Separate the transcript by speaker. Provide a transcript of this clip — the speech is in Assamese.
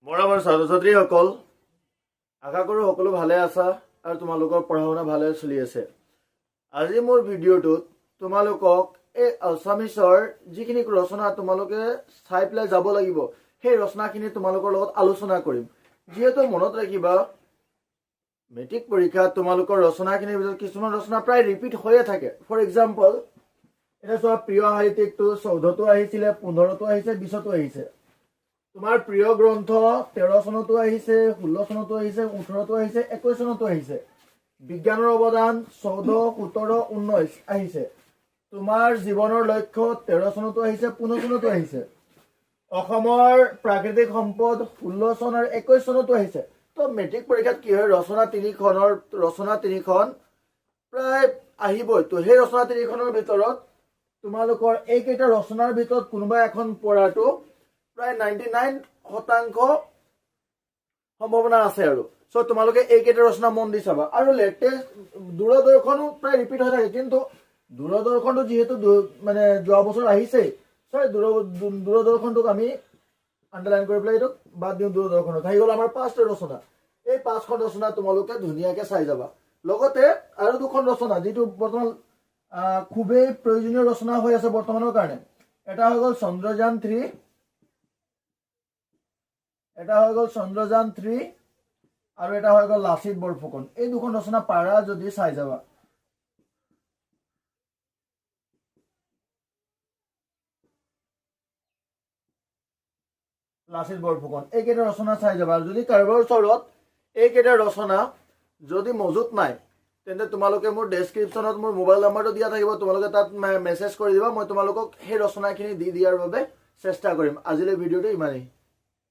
Speaker 1: মৰমৰ ছাত্ৰ-ছাত্ৰীসকল, আশা কৰোঁ সকলো ভালে আছা আৰু তোমালোকৰ পঢ়া শুনা ভালে চলি আছে। আজি মোৰ ভিডিঅ'টোত তোমালোকক এই আছামিছৰ যিখিনি ৰচনা তোমালোকে চাই পেলাই যাব লাগিব, সেই ৰচনাখিনি তোমালোকৰ লগত আলোচনা কৰিম। যিহেতু মনত ৰাখিবা, মেট্ৰিক পৰীক্ষাত তোমালোকৰ ৰচনাখিনিৰ ভিতৰত কিছুমান ৰচনা প্ৰায় ৰিপিট হৈয়ে থাকে। ফৰ এক্সাম্পল, এতিয়া চোৱা, প্ৰিয় সাহিত্যিকটো 14তো আহিছিলে, 15তো আহিছে, 20তো আহিছে। তোমাৰ প্ৰিয় গ্ৰন্থ 13 চনতো আহিছে, 16 চনতো আহিছে, 18তো আহিছে, 21 চনতো আহিছে। বিজ্ঞানৰ অৱদান 14, 17, 19 আহিছে। তোমাৰ জীৱনৰ লক্ষ্য 13 চনতো আহিছে, 15 চনতো আহিছে। অসমৰ প্ৰাকৃতিক সম্পদ 16 চন আৰু 21 চনতো আহিছে। তো মেট্ৰিক পৰীক্ষাত কি হয়, ৰচনা তিনিখন প্ৰায় আহিবই। তো সেই ৰচনা তিনিখনৰ ভিতৰত তোমালোকৰ এইকেইটা ৰচনাৰ ভিতৰত কোনোবা এখন পঢ়াটো প্ৰায় 99% সম্ভাৱনা আছে আৰু। চ' তোমালোকে এইকেইটা ৰচনা মন দি চাবা। আৰু লেটেষ্ট দূৰদৰ্শনো প্ৰায় ৰিপিট হৈ থাকে, কিন্তু দূৰদৰ্শনটো যিহেতু মানে যোৱা বছৰ আহিছেই, চ' দূৰদৰ্শনটোক আমি আণ্ডাৰলাইন কৰি পেলাই এইটোক বাদ দিওঁ। দূৰদৰ্শনত আহি গ'ল আমাৰ 5টা ৰচনা। এই 5খন ৰচনা তোমালোকে ধুনীয়াকৈ চাই যাবা। লগতে আৰু 2খন ৰচনা যিটো বৰ্তমান খুবেই প্ৰয়োজনীয় ৰচনা হৈ আছে বৰ্তমানৰ কাৰণে। এটা হৈ গ'ল চন্দ্ৰযান 3, এটা হৈ গ'ল চন্দ্ৰযান 3 আৰু এটা হৈ গ'ল লাচিত বৰফুকন। এই 2খন ৰচনা পাৰা যদি চাই যাবা। লাচিত বৰফুকন এইকেইটা ৰচনা চাই যাবা। যদি কাৰোবাৰ ওচৰত এইকেইটা ৰচনা যদি মজুত নাই, তেন্তে তোমালোকে মোৰ ডেছক্ৰিপশ্যনত মোৰ মোবাইল নাম্বাৰটো দিয়া থাকিব। তোমালোকে তাত মেছেজ কৰি দিবা, মই তোমালোকক সেই ৰচনাখিনি দি দিয়াৰ বাবে চেষ্টা কৰিম। আজিলৈ ভিডিঅ'টো ইমানেই।